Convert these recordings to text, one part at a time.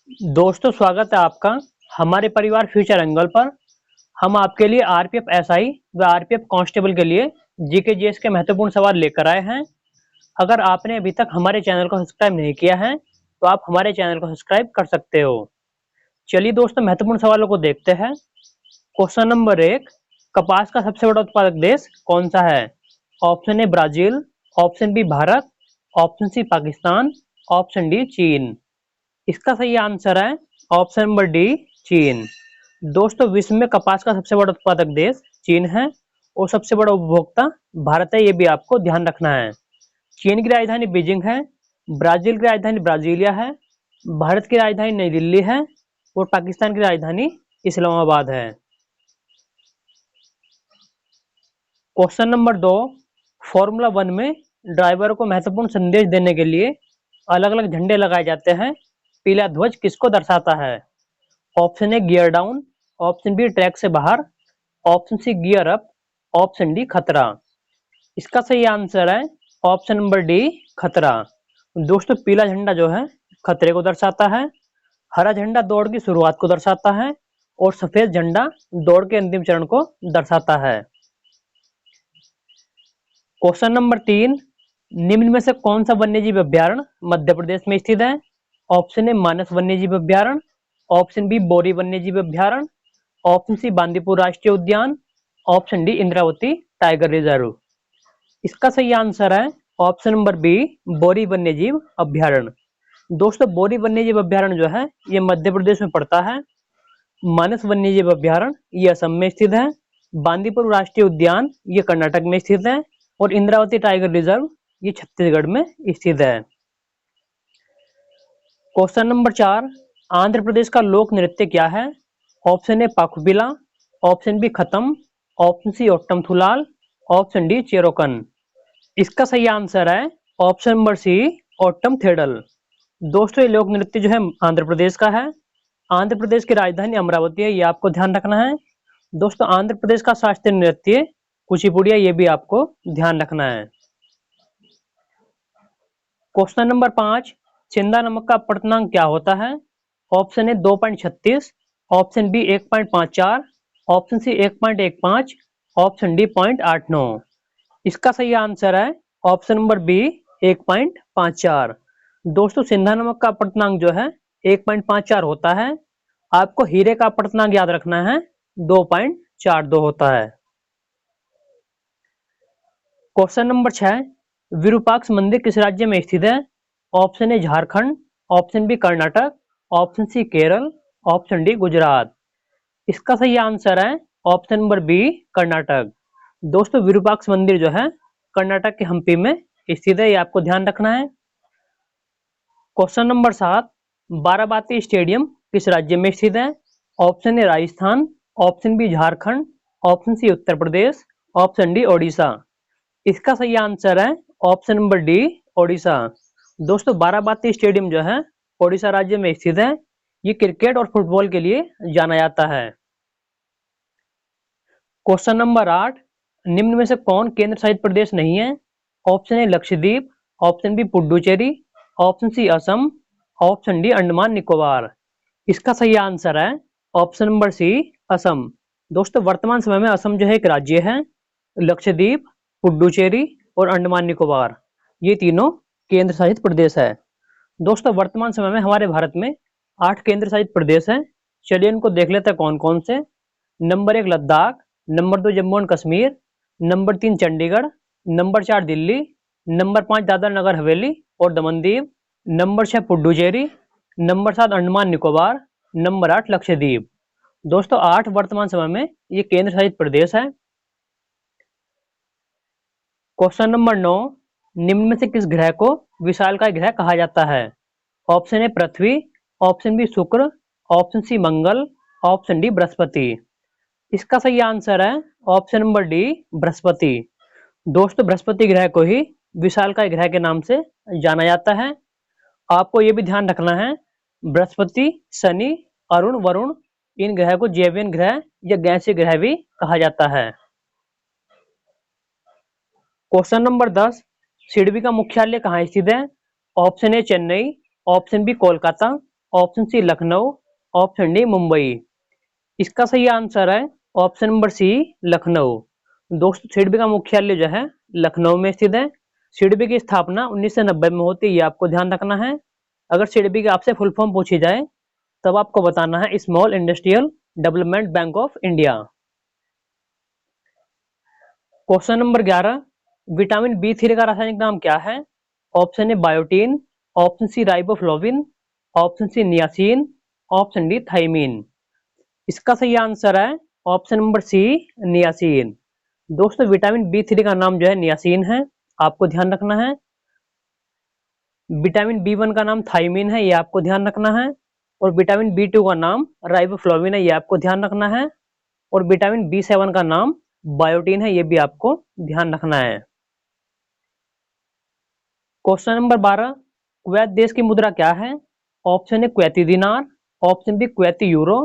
दोस्तों, स्वागत है आपका हमारे परिवार फ्यूचर एंगल पर। हम आपके लिए आरपीएफ एसआई व आरपीएफ कांस्टेबल के लिए जीके जीएस के महत्वपूर्ण सवाल लेकर आए हैं। अगर आपने अभी तक हमारे चैनल को सब्सक्राइब नहीं किया है तो आप हमारे चैनल को सब्सक्राइब कर सकते हो। चलिए दोस्तों, महत्वपूर्ण सवालों को देखते हैं। क्वेश्चन नंबर 1, कपास का सबसे बड़ा उत्पादक देश कौन सा है? Option A Brazil, option B Bharat, option C Pakistan, option D चीन। इसका सही आंसर है ऑप्शन नंबर डी, चीन। दोस्तों, विश्व में कपास का सबसे बड़ा उत्पादक देश चीन है और सबसे बड़ा उपभोक्ता भारत है, ये भी आपको ध्यान रखना है। चीन की राजधानी बीजिंग है, ब्राजील की राजधानी ब्राजीलिया है, भारत की राजधानी नई दिल्ली है और पाकिस्तान की राजधानी इस्लामाबाद है। क्वेश्चन नंबर 2, फॉर्मूला 1 में ड्राइवर को महत्वपूर्ण संदेश देने के लिए अलग अलग झंडे लगाए जाते हैं। पीला ध्वज किसको दर्शाता है? Option A gear down, option B track से बाहर, option C gear up, option D खतरा। इसका सही आंसर है ऑप्शन नंबर डी, खतरा। दोस्तों, पीला झंडा जो है खतरे को दर्शाता है, हरा झंडा दौड़ की शुरुआत को दर्शाता है और सफेद झंडा दौड़ के अंतिम चरण को दर्शाता है। क्वेश्चन नंबर 3, निम्न में से कौन सा वन्यजीव अभ्यारण्य मध्य प्रदेश में स्थित है? ऑप्शन ए मानस वन्यजीव अभ्यारण्य, ऑप्शन बी बोरी वन्यजीव अभ्यारण्य, ऑप्शन सी बांदीपुर राष्ट्रीय उद्यान, option D Indravati tiger reserve. इसका सही आंसर है ऑप्शन नंबर बी, बोरी वन्यजीव अभ्यारण्य। दोस्तों, बोरी वन्यजीव अभ्यारण्य जो है ये मध्य प्रदेश में पड़ता है, मानस वन्यजीव अभ्यारण्य ये असम में स्थित है, बांदीपुर राष्ट्रीय उद्यान ये कर्नाटक में स्थित है और इंद्रावती टाइगर रिजर्व ये छत्तीसगढ़ में स्थित है। क्वेश्चन नंबर 4, आंध्र प्रदेश का लोक नृत्य क्या है? ऑप्शन ए पाखुबिला, ऑप्शन बी खत्म, option C Ottam Thullal, option D चेरोकन। इसका सही आंसर है ऑप्शन नंबर सी, ओट्टम थेडल। दोस्तों, ये लोक नृत्य जो है आंध्र प्रदेश का है। आंध्र प्रदेश की राजधानी अमरावती है, ये आपको ध्यान रखना है। दोस्तों, आंध्र प्रदेश का शास्त्रीय नृत्य कुचिपुड़िया, ये भी आपको ध्यान रखना है। क्वेश्चन नंबर 5, चिंदा नमक का अपवर्तनांक क्या होता है? Option A 2.36, option B 1.54, option C 1.15, option D 0.89। इसका सही आंसर है ऑप्शन नंबर बी, 1.54। दोस्तों, सिंधा नमक का अपवर्तनांक जो है 1.54 होता है। आपको हीरे का अपवर्तनांक याद रखना है, 2.42 होता है। क्वेश्चन नंबर 6, विरूपाक्ष मंदिर किस राज्य में स्थित है? Option A Jharkhand, option B Karnataka, option C Kerala, option D Gujarat. इसका सही आंसर है ऑप्शन नंबर बी, कर्नाटक। दोस्तों, विरूपाक्ष मंदिर जो है कर्नाटक के हम्पी में स्थित है, ये आपको ध्यान रखना है। क्वेश्चन नंबर 7, बाराबाती स्टेडियम किस राज्य में स्थित है? Option A Rajasthan, option B Jharkhand, option C Uttar Pradesh, option D Odisha. इसका सही आंसर है ऑप्शन नंबर डी, ओडिशा। दोस्तों, बाराबाती स्टेडियम जो है ओडिशा राज्य में स्थित है। ये क्रिकेट और फुटबॉल के लिए जाना जाता है। क्वेश्चन नंबर 8, निम्न में से कौन केंद्र शासित प्रदेश नहीं है? Option A Lakshadweep, option B Puducherry, option C Assam, option D Andaman Nicobar. इसका सही आंसर है ऑप्शन नंबर सी, असम। दोस्तों, वर्तमान समय में असम जो है एक राज्य है। लक्षद्वीप, पुडुचेरी और अंडमान निकोबार ये तीनों केंद्र शासित प्रदेश है। दोस्तों, वर्तमान समय में हमारे भारत में 8 केंद्र शासित प्रदेश हैं। चलिए इनको देख लेते हैं कौन कौन से। Number 1 Ladakh, number 2 Jammu and Kashmir, number 3 Chandigarh, number 4 Delhi, number 5 Dadra Nagar Haveli और Daman Diu, number 6 Puducherry, number 7 Andaman Nicobar, number 8 Lakshadweep. दोस्तों, 8 वर्तमान समय में ये केंद्र शासित प्रदेश है। क्वेश्चन नंबर 9, निम्न में से किस ग्रह को विशालकाय ग्रह कहा जाता है? Option A Prithvi, option B Shukra, option C Mangal, option D Brihaspati. इसका सही आंसर है ऑप्शन नंबर डी, बृहस्पति। दोस्तों, बृहस्पति ग्रह को ही विशालकाय ग्रह के नाम से जाना जाता है। आपको यह भी ध्यान रखना है, बृहस्पति, शनि, अरुण, वरुण इन ग्रह को जैवियन ग्रह या गैसीय ग्रह भी कहा जाता है। क्वेश्चन नंबर 10, सिडबी का मुख्यालय कहाँ स्थित है? Option A Chennai, option B Kolkata, option C Lucknow, option D Mumbai. इसका सही आंसर है ऑप्शन नंबर सी लखनऊ। दोस्तों सिडबी का मुख्यालय जो है लखनऊ में स्थित है। सिडबी की स्थापना 1990 में होती है, ये आपको ध्यान रखना है। अगर सिडबी की आपसे फुल फॉर्म पूछी जाए तब आपको बताना है small industrial development bank of India. Question number 11, vitamin बी3 का रासायनिक नाम क्या है? Option A biotin, option C riboflavin, option C niacin, option D thiamine. इसका सही आंसर है ऑप्शन नंबर सी नियासिन। दोस्तों विटामिन बी3 का नाम जो है नियासिन है, आपको ध्यान रखना है। विटामिन बी1 का नाम थाइमीन है, ये आपको ध्यान रखना है। और विटामिन बी2 का नाम राइबोफ्लोविन है, ये आपको ध्यान रखना है। और विटामिन बी7 का नाम बायोटीन है, ये भी आपको ध्यान रखना है। क्वेश्चन नंबर 12, कुवैत देश की मुद्रा क्या है? Option A Kuwaiti dinar, option B Kuwaiti euro,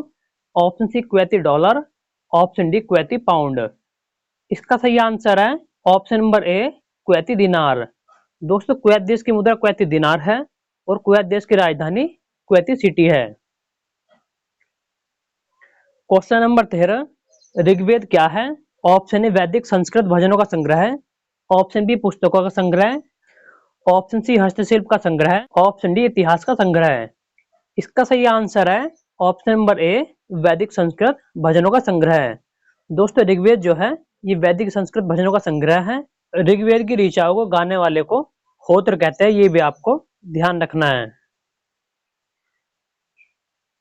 option C Kuwaiti dollar, option D Kuwaiti pound. इसका सही आंसर है ऑप्शन नंबर ए कुवैती दिनार। दोस्तों कुवैत देश की मुद्रा कुवैती दिनार है और कुवैत देश की राजधानी कुवैती सिटी है। क्वेश्चन नंबर 13, ऋग्वेद क्या है? ऑप्शन ए वैदिक संस्कृत भजनों का संग्रह है, ऑप्शन बी पुस्तकों का संग्रह, ऑप्शन सी हस्तशिल्प का संग्रह, ऑप्शन डी इतिहास का संग्रह है। इसका सही आंसर है ऑप्शन नंबर ए वैदिक संस्कृत भजनों का संग्रह है। दोस्तों ऋग्वेद जो है ये वैदिक संस्कृत भजनों का संग्रह है। ऋग्वेद की ऋचाओं को गाने वाले को होत्र कहते हैं, ये भी आपको ध्यान रखना है।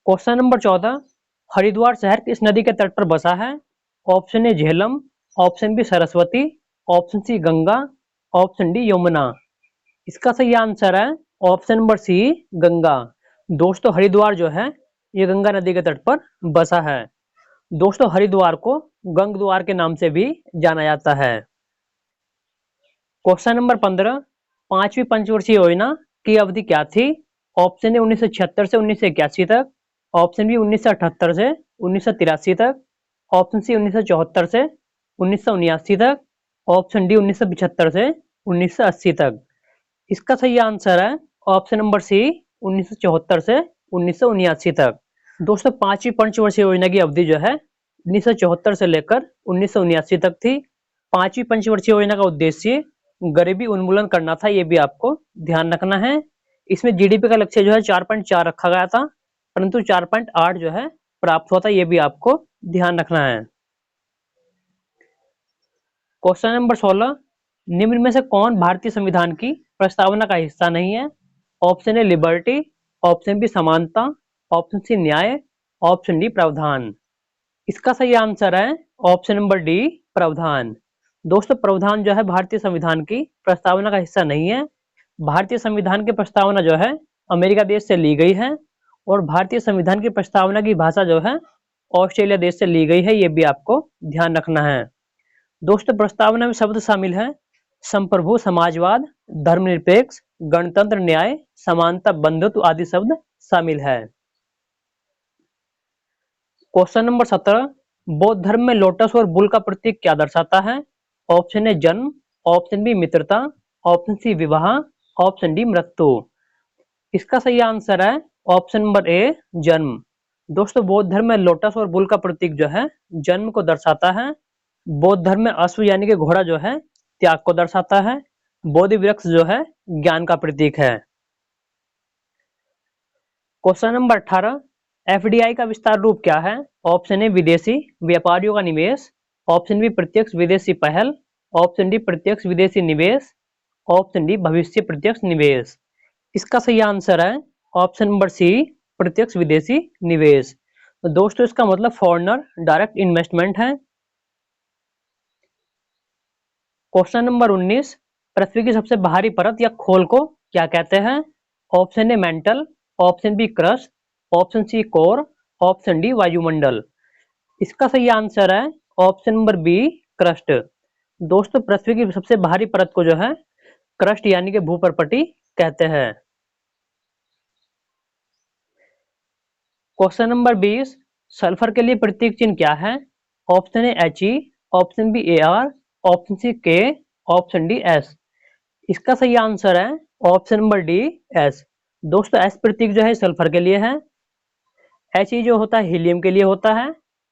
क्वेश्चन नंबर 14, हरिद्वार शहर किस नदी के तट पर बसा है? Option A Jhelum, option B Saraswati, option C Ganga, option D Yamuna. इसका सही आंसर है ऑप्शन नंबर सी गंगा। दोस्तों हरिद्वार जो है ये गंगा नदी के तट पर बसा है। दोस्तों हरिद्वार को गंग द्वार के नाम से भी जाना जाता है। क्वेश्चन नंबर 15, पांचवी पंचवर्षीय योजना की अवधि क्या थी? ऑप्शन ए 1976 से 1981 तक, ऑप्शन बी 1978 से 1983 तक, ऑप्शन सी 1974 से 1979 तक, ऑप्शन डी 1975 से 1980 तक। इसका सही आंसर है ऑप्शन नंबर सी 1974 से 1979 तक। दोस्तों पांचवी पंचवर्षीय योजना की अवधि जो है 1974 से लेकर 1979 तक थी। पांचवी पंचवर्षीय योजना का उद्देश्य गरीबी उन्मूलन करना था, ये भी आपको ध्यान रखना है। इसमें जीडीपी का लक्ष्य जो है 4.4 रखा गया था, परंतु 4.8 जो है प्राप्त हुआ था, ये भी आपको ध्यान रखना है। क्वेश्चन नंबर 16, निम्न में से कौन भारतीय संविधान की प्रस्तावना का हिस्सा नहीं है? Option A liberty, option B समानता, ऑप्शन सी न्याय, ऑप्शन डी प्रावधान। इसका सही आंसर है ऑप्शन नंबर डी प्रावधान। दोस्तों प्रावधान जो है भारतीय संविधान की प्रस्तावना का हिस्सा नहीं है। भारतीय संविधान की प्रस्तावना जो है अमेरिका देश से ली गई है और भारतीय संविधान की प्रस्तावना की भाषा जो है ऑस्ट्रेलिया देश से ली गई है, ये भी आपको ध्यान रखना है। दोस्तों प्रस्तावना में शब्द शामिल है संप्रभु समाजवाद, धर्मनिरपेक्ष, गणतंत्र, न्याय, समानता, बंधुत्व आदि शब्द शामिल है। क्वेश्चन नंबर 17, बौद्ध धर्म में लोटस और बुल का प्रतीक क्या दर्शाता है? ऑप्शन ए जन्म, ऑप्शन बी मित्रता, ऑप्शन सी विवाह, ऑप्शन डी मृत्यु। इसका सही आंसर है ऑप्शन नंबर ए जन्म। दोस्तों बौद्ध धर्म में लोटस और बुल का प्रतीक जो है जन्म को दर्शाता है। बौद्ध धर्म में अश्व यानी कि घोड़ा जो है त्याग को दर्शाता है। बोधि वृक्ष जो है ज्ञान का प्रतीक है। क्वेश्चन नंबर 18, एफडीआई का विस्तार रूप क्या है? ऑप्शन ए विदेशी व्यापारियों का निवेश, ऑप्शन बी प्रत्यक्ष विदेशी पहल, ऑप्शन डी प्रत्यक्ष विदेशी निवेश, ऑप्शन डी भविष्य प्रत्यक्ष निवेश। इसका सही आंसर है ऑप्शन नंबर सी प्रत्यक्ष विदेशी निवेश। तो दोस्तों इसका मतलब फॉरेनर डायरेक्ट इन्वेस्टमेंट है। क्वेश्चन नंबर 19, पृथ्वी की सबसे बाहरी परत या खोल को क्या कहते हैं? Option A mantle, option B crust, option C core, option D वायुमंडल। इसका सही आंसर है ऑप्शन नंबर बी क्रस्ट। दोस्तों पृथ्वी की सबसे बाहरी परत को जो है क्रस्ट यानी कि भूपर्पटी कहते हैं। क्वेश्चन नंबर 20, सल्फर के लिए प्रतीक चिन्ह क्या है? Option A He, option B Ar, option C K, option D S. इसका सही आंसर है ऑप्शन नंबर डी एस। दोस्तों एस प्रतीक जो है सल्फर के लिए है, एच ई जो होता है हीलियम के लिए होता है,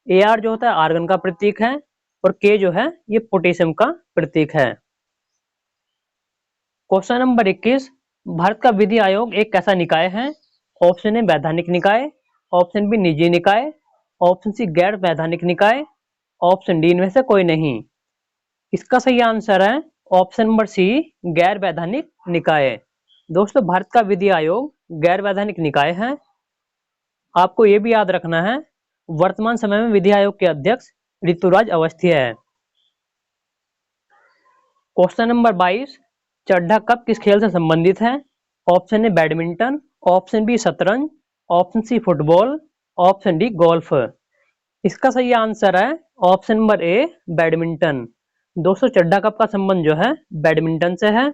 ए आर जो होता है आर्गन का प्रतीक है, और के जो है ये पोटेशियम का प्रतीक है। क्वेश्चन नंबर 21, भारत का विधि आयोग एक कैसा निकाय है? ऑप्शन ए वैधानिक निकाय, ऑप्शन बी निजी निकाय, ऑप्शन सी गैर वैधानिक निकाय, ऑप्शन डी इनमें से कोई नहीं। इसका सही आंसर है ऑप्शन नंबर सी, गैर वैधानिक निकाय। दोस्तों भारत का विधि आयोग गैर वैधानिक निकाय है। आपको यह भी याद रखना है, वर्तमान समय में विधि आयोग के अध्यक्ष ऋतुराज अवस्थी है। क्वेश्चन नंबर 22, चड्ढा कप किस खेल से संबंधित है? Option A badminton, option B शतरंज, option C football, option D golf. इसका सही आंसर है ऑप्शन नंबर ए, बैडमिंटन। दोस्तों चड्ढा कप का संबंध जो है बैडमिंटन से है।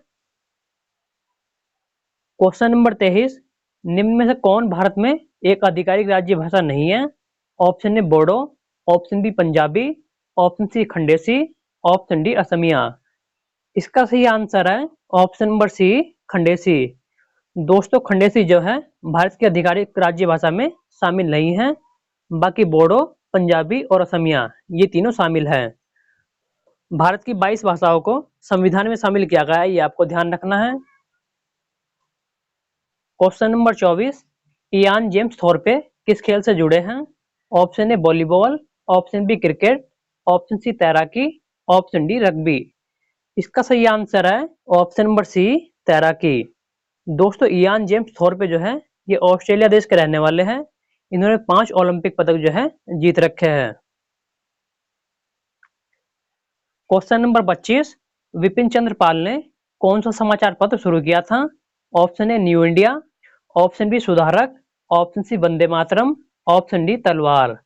क्वेश्चन नंबर 23, निम्न में से कौन भारत में एक आधिकारिक राज्य भाषा नहीं है? Option A Bodo, option B Punjabi, option C Khandeshi, option D Asamiya. इसका सही आंसर है ऑप्शन नंबर सी, खंडेसी। दोस्तों खंडेसी जो है भारत की आधिकारिक राज्य भाषा में शामिल नहीं है, बाकी बोडो, पंजाबी और असमिया ये तीनों शामिल हैं। भारत की 22 भाषाओं को संविधान में शामिल किया गया है, ये आपको ध्यान रखना है। Question number 24, Ian James Thorpe किस खेल से जुड़े हैं? Option A volleyball, option B cricket, option C तैराकी, ऑप्शन डी रग्बी। इसका सही आंसर है ऑप्शन नंबर सी, तैराकी। दोस्तों इयान जेम्स थोरपे जो है ये ऑस्ट्रेलिया देश के रहने वाले हैं। इन्होंने 5 ओलंपिक पदक जो है जीत रखे हैं। क्वेश्चन नंबर 25, विपिन चंद्र पाल ने कौन सा समाचार पत्र शुरू किया था? Option A New India, option B Sudharak, option C Vande Mataram, option D Talwar.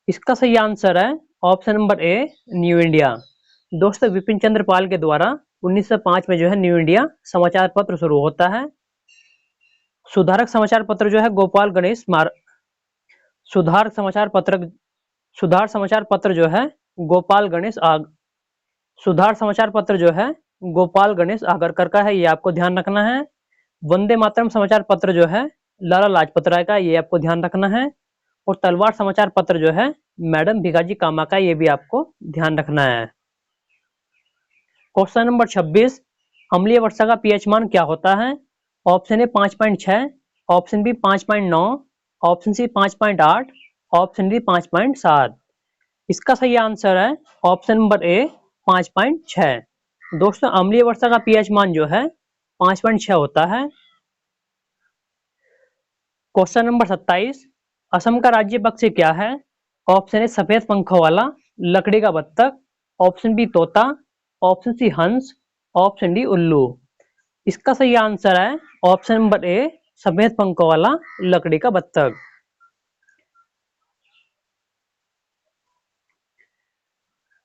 इसका सही आंसर है option number A, New India. दोस्तों विपिन चंद्र पाल के द्वारा 1905 में जो है न्यू इंडिया समाचार पत्र शुरू होता है। सुधारक समाचार पत्र जो है गोपाल गणेश सुधार समाचार पत्र सुधार समाचार पत्र जो है गोपाल गणेश सुधार समाचार पत्र जो है गोपाल गणेश आगरकर का है, ये आपको ध्यान रखना है। वंदे मातरम समाचार पत्र जो है लाला लाजपत राय का, ये आपको ध्यान रखना है। और तलवार समाचार पत्र जो है मैडम भिकाजी कामा का, ये भी आपको ध्यान रखना है। क्वेश्चन नंबर 26, अम्लीय वर्षा का पीएच मान क्या होता है? Option A 5.6, option B 5.9, option C 5.8, option D 5.7। इसका सही आंसर है ऑप्शन नंबर ए, 5.6। दोस्तों अम्लीय वर्षा का पीएच मान जो है 5.6 होता है। क्वेश्चन नंबर 27, असम का राज्य पक्षी क्या है? ऑप्शन ए सफेद पंखों वाला लकड़ी का बत्तख, ऑप्शन बी तोता, ऑप्शन सी हंस, ऑप्शन डी उल्लू। इसका सही आंसर है ऑप्शन नंबर ए, सफेद पंखों वाला लकड़ी का बत्तख।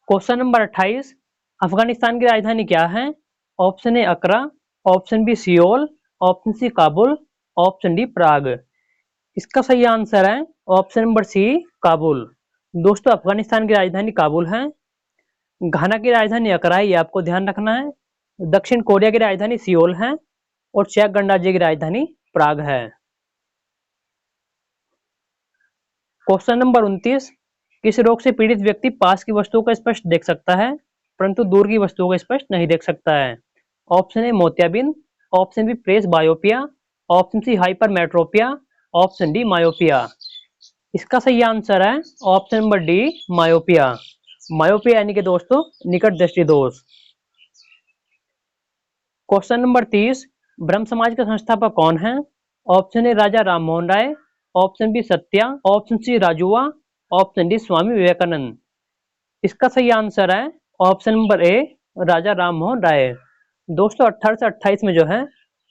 क्वेश्चन नंबर 28, अफगानिस्तान की राजधानी क्या है? Option A Accra, option B Seoul, option C Kabul, option D Prague. इसका सही आंसर है ऑप्शन नंबर सी, काबुल। दोस्तों अफगानिस्तान की राजधानी काबुल है। घाना की राजधानी अकरा है, ये आपको ध्यान रखना है। दक्षिण कोरिया की राजधानी सियोल है और चेक गणराज्य की राजधानी प्राग है। क्वेश्चन नंबर 29, किस रोग से पीड़ित व्यक्ति पास की वस्तुओं को स्पष्ट देख सकता है परंतु दूर की वस्तुओं को स्पष्ट नहीं देख सकता है? ऑप्शन ए मोतियाबिंद, option B presbyopia, option C hypermetropia, option D myopia. इसका सही आंसर है option number D, myopia. Myopia यानी कि दोस्तों निकट दृष्टि दोष। क्वेश्चन नंबर 30, ब्रह्म समाज के संस्थापक कौन है? Option A Raja Ram Mohan Roy, option B Satya, option C Rajua, option D Swami Vivekananda. इसका सही आंसर है option number A, Raja Ram Mohan Roy. दोस्तों 18 से 28 में जो है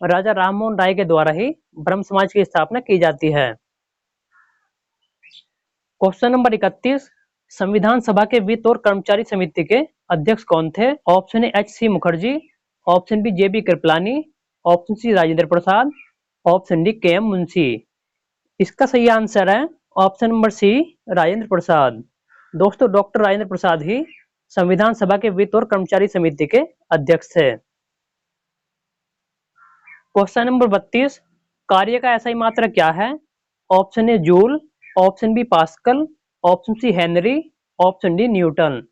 राजा राम मोहन राय के द्वारा ही ब्रह्म समाज की स्थापना की जाती है। क्वेश्चन नंबर 31, संविधान सभा के वित्त और कर्मचारी समिति के अध्यक्ष कौन थे? Option A H C Mukherjee, option B J B Kripalani, option C Rajendra Prasad, option D K M Munshi. इसका सही आंसर है option number C, Rajendra Prasad. दोस्तों डॉक्टर राजेंद्र प्रसाद ही संविधान सभा के वित्त और कर्मचारी समिति के अध्यक्ष थे। क्वेश्चन नंबर 32, कार्य का SI मात्रक क्या है? Option A joule, option B pascal, option C henry, option D newton.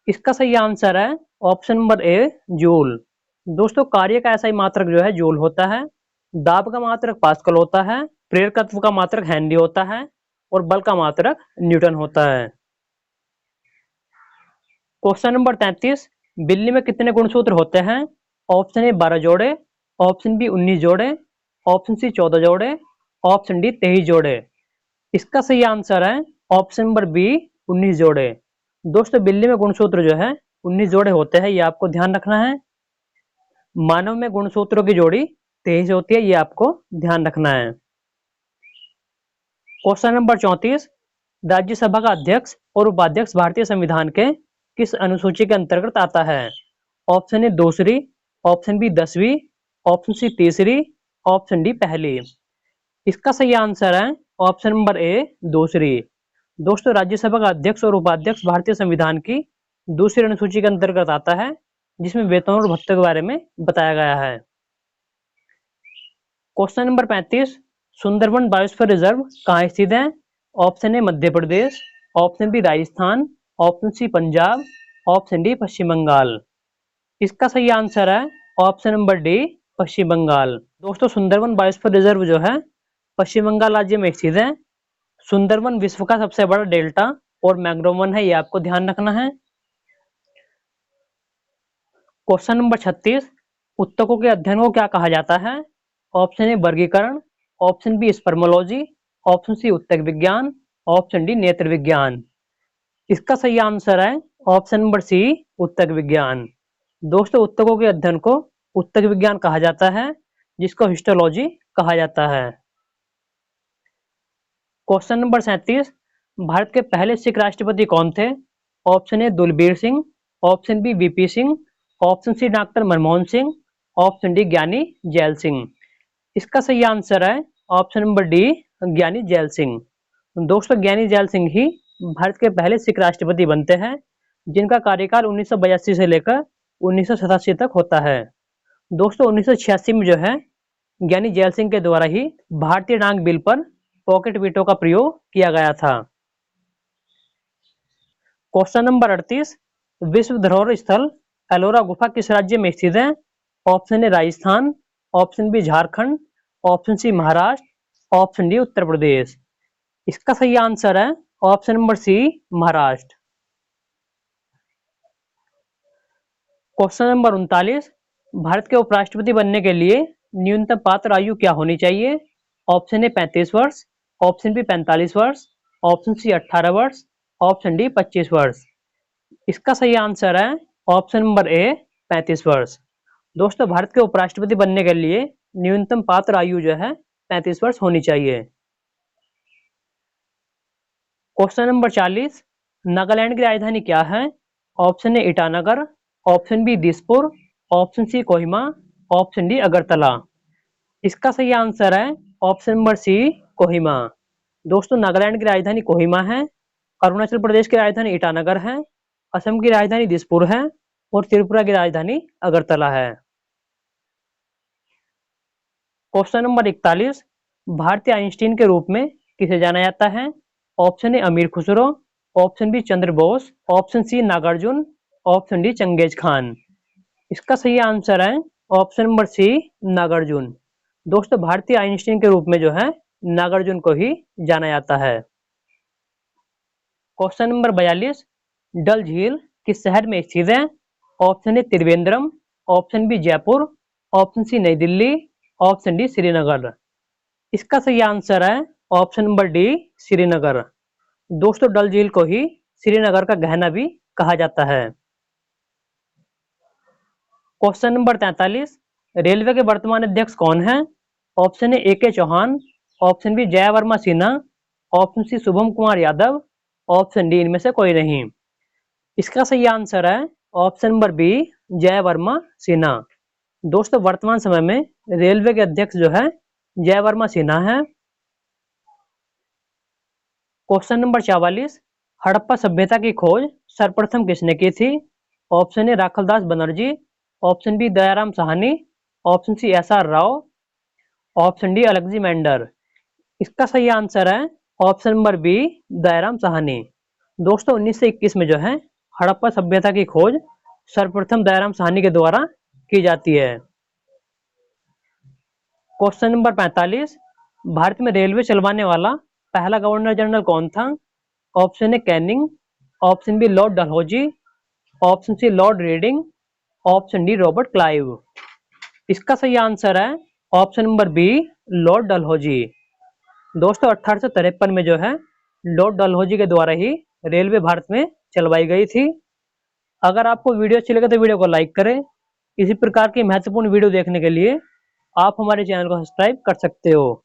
इसका सही आंसर है ऑप्शन नंबर ए जूल। दोस्तों कार्य का SI मात्रक जो है जूल होता है, दाब का मात्रक पास्कल होता है, प्रेरकत्व का मात्रक हेनरी होता है और बल का मात्रक न्यूटन होता है। क्वेश्चन नंबर 33, बिल्ली में कितने गुणसूत्र होते हैं? ऑप्शन ए 12 जोड़े, ऑप्शन बी 19 जोड़े, ऑप्शन सी 14 जोड़े, ऑप्शन डी 23 जोड़े। इसका सही आंसर है ऑप्शन नंबर बी 19 जोड़े। दोस्तों बिल्ली में गुणसूत्र जो है 19 जोड़े होते हैं, ये आपको ध्यान रखना है। मानव में गुणसूत्रों की जोड़ी 23 होती है, ये आपको ध्यान रखना है। क्वेश्चन नंबर 34, राज्यसभा का अध्यक्ष और उपाध्यक्ष भारतीय संविधान के किस अनुसूची के अंतर्गत आता है? ऑप्शन ए दूसरी, ऑप्शन बी 10वीं, ऑप्शन सी तीसरी, ऑप्शन डी पहली। इसका सही आंसर है ऑप्शन नंबर ए दूसरी। दोस्तों राज्यसभा का अध्यक्ष और उपाध्यक्ष भारतीय संविधान की दूसरी अनुसूची के अंतर्गत आता है, जिसमें वेतन और भत्ते के बारे में बताया गया है। Question number 35, Sundarban biosphere reserve कहाँ स्थित है? Option A Madhya Pradesh, option B Rajasthan, option C Punjab, option D Paschim Bangal. इसका सही आंसर है option number D Paschim Bangal. दोस्तों सुंदरबन बायोस्फीयर रिजर्व जो है पश्चिम बंगाल राज्य में स्थित है। सुंदरबन विश्व का सबसे बड़ा डेल्टा और मैंग्रोव वन है, ये आपको ध्यान रखना है। क्वेश्चन नंबर 36, उत्तकों के अध्ययन को क्या कहा जाता है? ऑप्शन ए वर्गीकरण, option B spermology, option C उत्तक विज्ञान, ऑप्शन डी नेत्र विज्ञान। इसका सही आंसर है ऑप्शन नंबर सी उत्तक विज्ञान। दोस्तों उत्तकों के अध्ययन को उत्तक विज्ञान कहा जाता है, जिसको हिस्टोलॉजी कहा जाता है। क्वेश्चन नंबर 37, भारत के पहले सिख राष्ट्रपति कौन थे? Option A Dulbir Singh, option B VP Singh, option C doctor Manmohan Singh, option D Giani Zail Singh. इसका सही आंसर है option number D Giani Zail Singh. दोस्तों ज्ञानी जैल सिंह ही भारत के पहले सिख राष्ट्रपति बनते हैं, जिनका कार्यकाल 1982 से लेकर 1987 तक होता है। दोस्तों 1986 में जो है ज्ञानी जैल सिंह के द्वारा ही भारतीय डाक बिल पर पॉकेट वीटो का प्रयोग किया गया था। क्वेश्चन नंबर 38, विश्व धरोहर स्थल एलोरा गुफा किस राज्य में स्थित है? Option A Rajasthan, option B Jharkhand, option C Maharashtra, option D Uttar Pradesh. इसका सही आंसर है option number C Maharashtra. Question number 39, Bharat के उपराष्ट्रपति बनने के लिए न्यूनतम पात्र आयु क्या होनी चाहिए? ऑप्शन ए 35 वर्ष, ऑप्शन बी 45 वर्ष, ऑप्शन सी 18 वर्ष, ऑप्शन डी 25 वर्ष। इसका सही आंसर है ऑप्शन नंबर ए 35 वर्ष। दोस्तों भारत के उपराष्ट्रपति बनने के लिए न्यूनतम पात्र आयु जो है 35 वर्ष होनी चाहिए। क्वेश्चन नंबर 40, नागालैंड की राजधानी क्या है? Option A Itanagar, option B Dispur, option C Kohima, option D Agartala. इसका सही आंसर है ऑप्शन नंबर सी कोहिमा। दोस्तों नागालैंड की राजधानी कोहिमा है, अरुणाचल प्रदेश की राजधानी ईटानगर है, असम की राजधानी दिसपुर है और त्रिपुरा की राजधानी अगरतला है। क्वेश्चन नंबर 41, भारतीय आइंस्टीन के रूप में किसे जाना जाता है? Option A Amir Khusro, option B Chandra Bose, option C Nagarjun, option D Changez Khan. इसका सही आंसर है ऑप्शन नंबर सी नागार्जुन। दोस्तों भारतीय आइंस्टीन के रूप में जो है नागार्जुन को ही जाना जाता है। क्वेश्चन नंबर 42, डल झील किस शहर में स्थित है? Option A Trivandrum, option B Jaipur, option C Nai Delhi, option D Srinagar. इसका सही आंसर है ऑप्शन नंबर डी श्रीनगर। दोस्तों डल झील को ही श्रीनगर का गहना भी कहा जाता है। क्वेश्चन नंबर 43, रेलवे के वर्तमान अध्यक्ष कौन है? ऑप्शन ए के Chauhan, option B Jai Verma Sinha, option C Shubham Kumar Yadav, option D इनमें से कोई नहीं। इसका सही आंसर है option number B Jai Verma Sinha. दोस्तों वर्तमान समय में रेलवे के अध्यक्ष जो है जय वर्मा सिन्हा है। क्वेश्चन नंबर 44, हड़प्पा सभ्यता की खोज सर्वप्रथम किसने की थी? Option A Rakhaldas Banerjee, option B Dayaram Sahni, option C S R Rao, option D Alexander. इसका सही आंसर है option number B Dayaram Sahni. दोस्तों 1921 में जो है हड़प्पा सभ्यता की खोज सर्वप्रथम दयाराम साहनी के द्वारा की जाती है। क्वेश्चन नंबर 45, भारत में रेलवे चलवाने वाला पहला गवर्नर जनरल कौन था? Option A Canning, option B Lord Dalhousie, option C Lord Reading, option D Robert Clive. इसका सही आंसर है option number B Lord Dalhousie. दोस्तों 1853 में जो है लॉर्ड डलहौजी के द्वारा ही रेलवे भारत में चलवाई गई थी। अगर आपको वीडियो अच्छी लगे तो वीडियो को लाइक करें। इसी प्रकार की महत्वपूर्ण वीडियो देखने के लिए आप हमारे चैनल को सब्सक्राइब कर सकते हो।